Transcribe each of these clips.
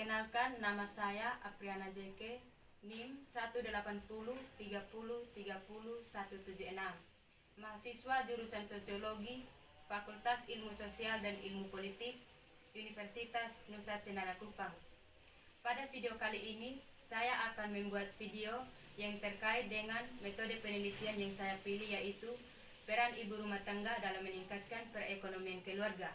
Perkenalkan, nama saya Apriana JK, NIM 18030300176, mahasiswa jurusan Sosiologi, Fakultas Ilmu Sosial dan Ilmu Politik, Universitas Nusa Cendana Kupang. Pada video kali ini, saya akan membuat video yang terkait dengan metode penelitian yang saya pilih, yaitu peran ibu rumah tangga dalam meningkatkan perekonomian keluarga.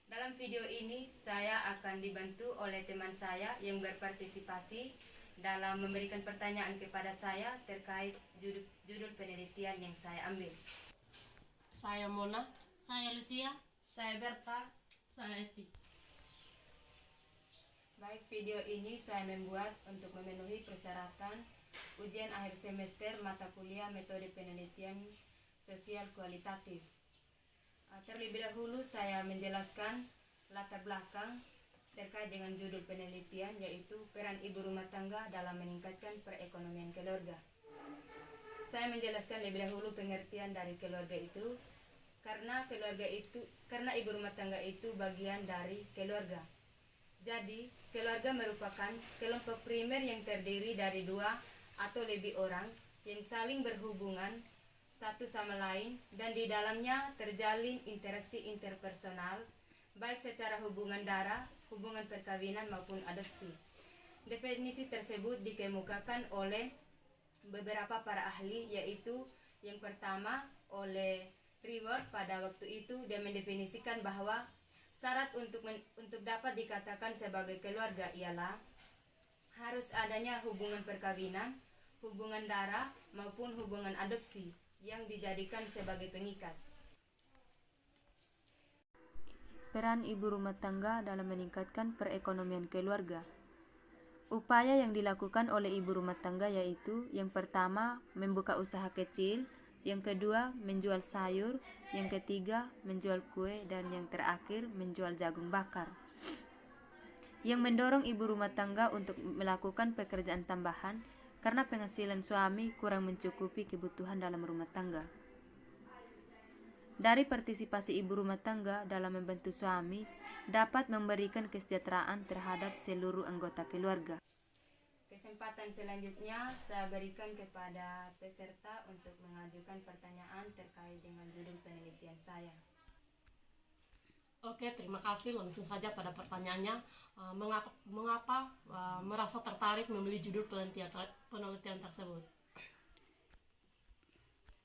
Dalam video ini, saya akan dibantu oleh teman saya yang berpartisipasi dalam memberikan pertanyaan kepada saya terkait judul penelitian yang saya ambil. Saya Mona. Saya Lucia. Saya Berta. Saya Eti. Baik, video ini saya membuat untuk memenuhi persyaratan ujian akhir semester mata kuliah metode penelitian sosial kualitatif. Terlebih dahulu saya menjelaskan latar belakang terkait dengan judul penelitian, yaitu peran ibu rumah tangga dalam meningkatkan perekonomian keluarga. Saya menjelaskan lebih dahulu pengertian dari keluarga itu, karena ibu rumah tangga itu bagian dari keluarga. Jadi, keluarga merupakan kelompok primer yang terdiri dari dua atau lebih orang yang saling berhubungan satu sama lain, dan di dalamnya terjalin interaksi interpersonal, baik secara hubungan darah, hubungan perkawinan maupun adopsi. Definisi tersebut dikemukakan oleh beberapa para ahli, yaitu yang pertama oleh Reward. Pada waktu itu dia mendefinisikan bahwa syarat untuk dapat dikatakan sebagai keluarga ialah harus adanya hubungan perkawinan, hubungan darah maupun hubungan adopsi yang dijadikan sebagai pengikat. Peran ibu rumah tangga dalam meningkatkan perekonomian keluarga. Upaya yang dilakukan oleh ibu rumah tangga yaitu yang pertama membuka usaha kecil, yang kedua menjual sayur, yang ketiga menjual kue, dan yang terakhir menjual jagung bakar. Yang mendorong ibu rumah tangga untuk melakukan pekerjaan tambahan karena penghasilan suami kurang mencukupi kebutuhan dalam rumah tangga. Dari partisipasi ibu rumah tangga dalam membantu suami dapat memberikan kesejahteraan terhadap seluruh anggota keluarga. Kesempatan selanjutnya saya berikan kepada peserta untuk mengajukan pertanyaan terkait dengan judul penelitian saya. Oke, terima kasih. Langsung saja pada pertanyaannya. Mengapa merasa tertarik memilih judul penelitian tersebut?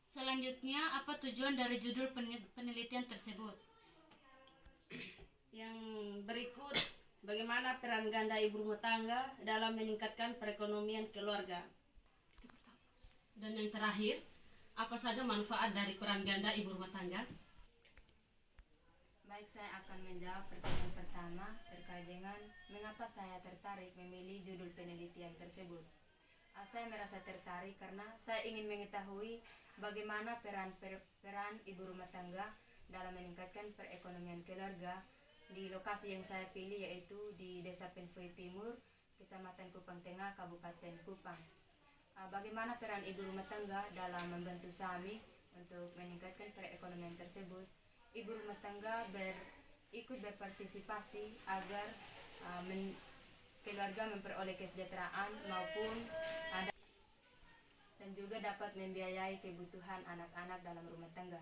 Selanjutnya, apa tujuan dari judul penelitian tersebut? Yang berikut, bagaimana peran ganda ibu rumah tangga dalam meningkatkan perekonomian keluarga? Dan yang terakhir, apa saja manfaat dari peran ganda ibu rumah tangga? Baik, saya akan menjawab pertanyaan pertama terkait dengan mengapa saya tertarik memilih judul penelitian tersebut. Saya merasa tertarik karena saya ingin mengetahui bagaimana peran ibu rumah tangga dalam meningkatkan perekonomian keluarga di lokasi yang saya pilih, yaitu di Desa Penfui Timur, Kecamatan Kupang Tengah, Kabupaten Kupang. Bagaimana peran ibu rumah tangga dalam membantu suami untuk meningkatkan perekonomian tersebut? Ibu rumah tangga ikut berpartisipasi agar keluarga memperoleh kesejahteraan maupun dan juga dapat membiayai kebutuhan anak-anak dalam rumah tangga.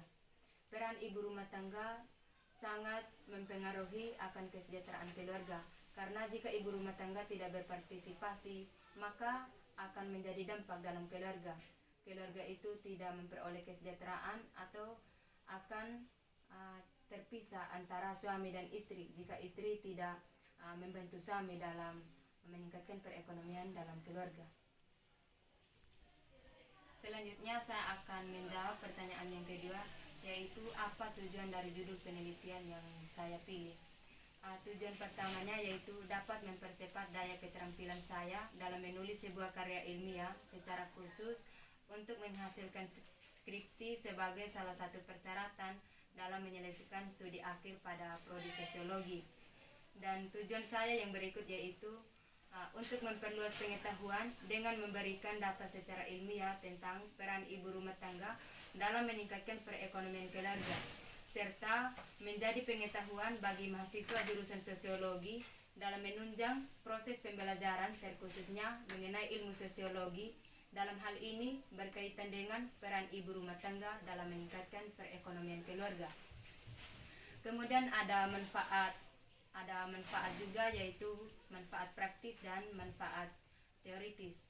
Peran ibu rumah tangga sangat mempengaruhi akan kesejahteraan keluarga, karena jika ibu rumah tangga tidak berpartisipasi, maka akan menjadi dampak dalam keluarga. Keluarga itu tidak memperoleh kesejahteraan atau akan terpisah antara suami dan istri jika istri tidak membantu suami dalam meningkatkan perekonomian dalam keluarga. Selanjutnya saya akan menjawab pertanyaan yang kedua, yaitu apa tujuan dari judul penelitian yang saya pilih. Tujuan pertamanya yaitu dapat mempercepat daya keterampilan saya dalam menulis sebuah karya ilmiah, secara khusus untuk menghasilkan skripsi sebagai salah satu persyaratan dalam menyelesaikan studi akhir pada prodi sosiologi. Dan tujuan saya yang berikut yaitu untuk memperluas pengetahuan dengan memberikan data secara ilmiah tentang peran ibu rumah tangga dalam meningkatkan perekonomian keluarga, serta menjadi pengetahuan bagi mahasiswa jurusan sosiologi dalam menunjang proses pembelajaran terkhususnya mengenai ilmu sosiologi. Dalam hal ini berkaitan dengan peran ibu rumah tangga dalam meningkatkan perekonomian keluarga. Kemudian ada manfaat juga, yaitu manfaat praktis dan manfaat teoritis.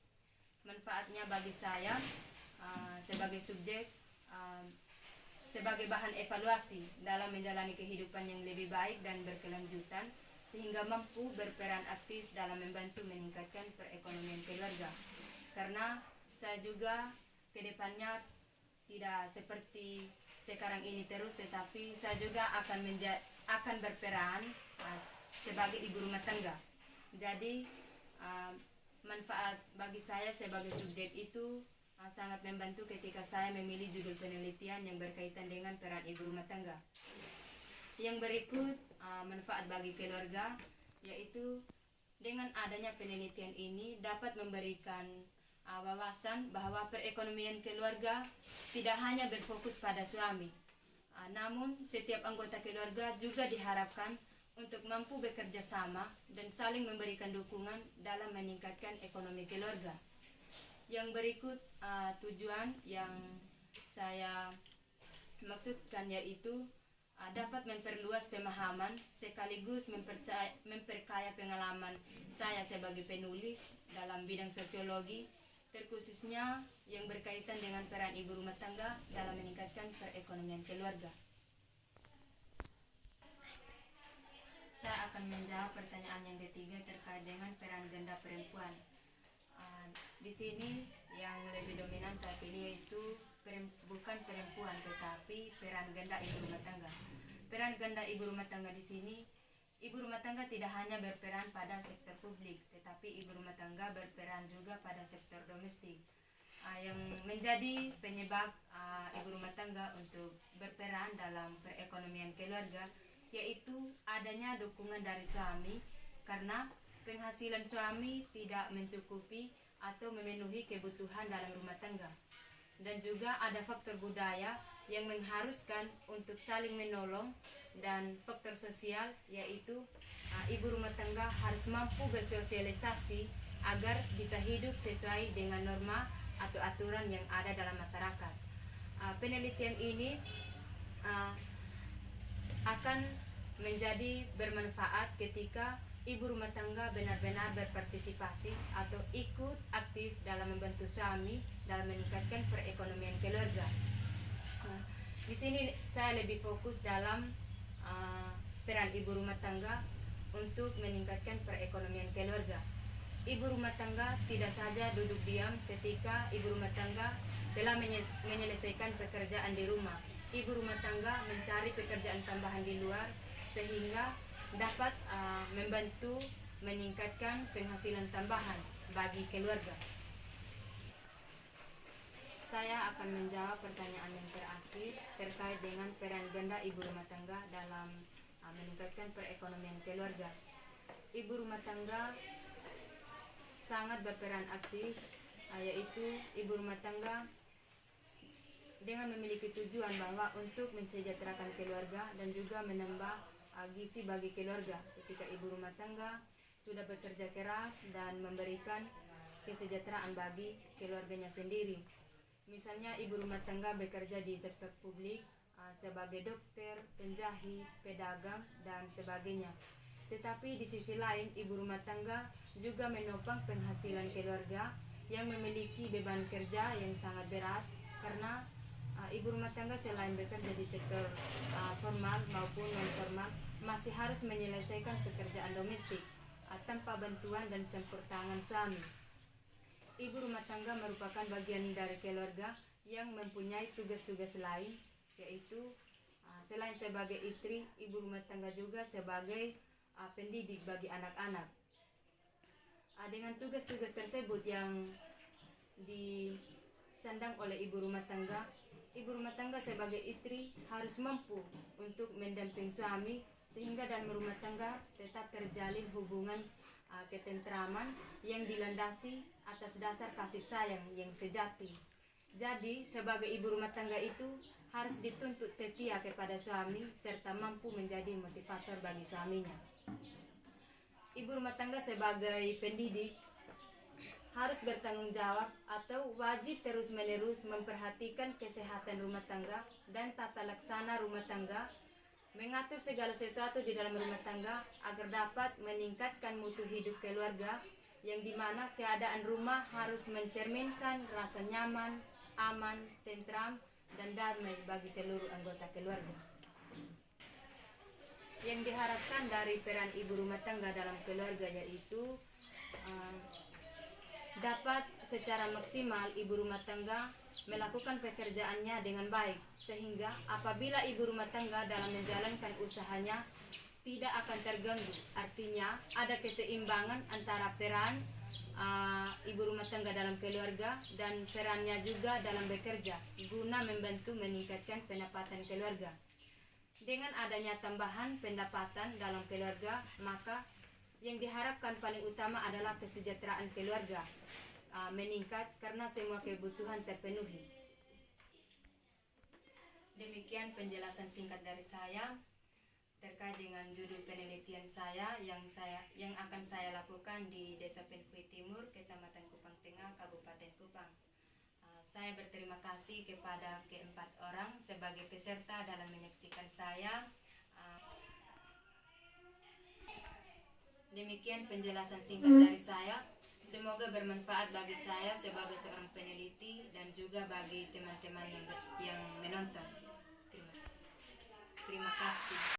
Manfaatnya bagi saya sebagai subjek, sebagai bahan evaluasi dalam menjalani kehidupan yang lebih baik dan berkelanjutan, sehingga mampu berperan aktif dalam membantu meningkatkan perekonomian keluarga. Karena saya juga kedepannya tidak seperti sekarang ini terus, tetapi saya juga akan berperan sebagai ibu rumah tangga. Jadi manfaat bagi saya sebagai subjek itu sangat membantu ketika saya memilih judul penelitian yang berkaitan dengan peran ibu rumah tangga. Yang berikut manfaat bagi keluarga, yaitu dengan adanya penelitian ini dapat memberikan wawasan bahwa perekonomian keluarga tidak hanya berfokus pada suami, namun setiap anggota keluarga juga diharapkan untuk mampu bekerja sama dan saling memberikan dukungan dalam meningkatkan ekonomi keluarga. Yang berikut tujuan yang saya maksudkan, yaitu dapat memperluas pemahaman sekaligus memperkaya pengalaman saya sebagai penulis dalam bidang sosiologi, terkhususnya yang berkaitan dengan peran ibu rumah tangga dalam meningkatkan perekonomian keluarga. Saya akan menjawab pertanyaan yang ketiga terkait dengan peran ganda perempuan. Di sini yang lebih dominan saya pilih yaitu bukan perempuan, tetapi peran ganda ibu rumah tangga. Peran ganda ibu rumah tangga di sini, ibu rumah tangga tidak hanya berperan pada sektor publik, tetapi ibu rumah tangga berperan juga pada sektor domestik. Yang menjadi penyebab ibu rumah tangga untuk berperan dalam perekonomian keluarga, yaitu adanya dukungan dari suami, karena penghasilan suami tidak mencukupi atau memenuhi kebutuhan dalam rumah tangga. Dan juga ada faktor budaya yang mengharuskan untuk saling menolong, dan faktor sosial, yaitu ibu rumah tangga harus mampu bersosialisasi agar bisa hidup sesuai dengan norma atau aturan yang ada dalam masyarakat. Penelitian ini akan menjadi bermanfaat ketika ibu rumah tangga benar-benar berpartisipasi atau ikut aktif dalam membantu suami dalam meningkatkan perekonomian keluarga. Di sini saya lebih fokus dalam peran ibu rumah tangga untuk meningkatkan perekonomian keluarga. Ibu rumah tangga tidak saja duduk diam ketika ibu rumah tangga telah menyelesaikan pekerjaan di rumah. Ibu rumah tangga mencari pekerjaan tambahan di luar sehingga dapat membantu meningkatkan penghasilan tambahan bagi keluarga. Saya akan menjawab pertanyaan yang terakhir terkait dengan peran ganda ibu rumah tangga dalam meningkatkan perekonomian keluarga. Ibu rumah tangga sangat berperan aktif, yaitu ibu rumah tangga dengan memiliki tujuan bahwa untuk mensejahterakan keluarga dan juga menambah gizi bagi keluarga. Ketika ibu rumah tangga sudah bekerja keras dan memberikan kesejahteraan bagi keluarganya sendiri. Misalnya ibu rumah tangga bekerja di sektor publik sebagai dokter, penjahit, pedagang, dan sebagainya. Tetapi di sisi lain, ibu rumah tangga juga menopang penghasilan keluarga yang memiliki beban kerja yang sangat berat, karena ibu rumah tangga selain bekerja di sektor formal maupun non-formal masih harus menyelesaikan pekerjaan domestik tanpa bantuan dan campur tangan suami. Ibu rumah tangga merupakan bagian dari keluarga yang mempunyai tugas-tugas lain, yaitu selain sebagai istri, ibu rumah tangga juga sebagai pendidik bagi anak-anak. Dengan tugas-tugas tersebut yang disandang oleh ibu rumah tangga sebagai istri harus mampu untuk mendampingi suami sehingga dalam rumah tangga tetap terjalin hubungan ketentraman yang dilandasi atas dasar kasih sayang yang sejati. Jadi sebagai ibu rumah tangga itu harus dituntut setia kepada suami serta mampu menjadi motivator bagi suaminya. ibu rumah tangga sebagai pendidik harus bertanggung jawab atau wajib terus-menerus memperhatikan kesehatan rumah tangga dan tata laksana rumah tangga, mengatur segala sesuatu di dalam rumah tangga agar dapat meningkatkan mutu hidup keluarga, yang dimana keadaan rumah harus mencerminkan rasa nyaman, aman, tentram, dan damai bagi seluruh anggota keluarga. Yang diharapkan dari peran ibu rumah tangga dalam keluarga yaitu dapat secara maksimal ibu rumah tangga melakukan pekerjaannya dengan baik, sehingga apabila ibu rumah tangga dalam menjalankan usahanya tidak akan terganggu. Artinya ada keseimbangan antara peran ibu rumah tangga dalam keluarga dan perannya juga dalam bekerja guna membantu meningkatkan pendapatan keluarga. Dengan adanya tambahan pendapatan dalam keluarga, maka yang diharapkan paling utama adalah kesejahteraan keluarga meningkat karena semua kebutuhan terpenuhi. Demikian penjelasan singkat dari saya terkait dengan judul penelitian saya yang akan saya lakukan di Desa Penfui Timur, Kecamatan Kupang Tengah, Kabupaten Kupang. Saya berterima kasih kepada keempat orang sebagai peserta dalam menyaksikan saya. Demikian penjelasan singkat dari saya. Semoga bermanfaat bagi saya sebagai seorang peneliti dan juga bagi teman-teman yang menonton. Terima kasih.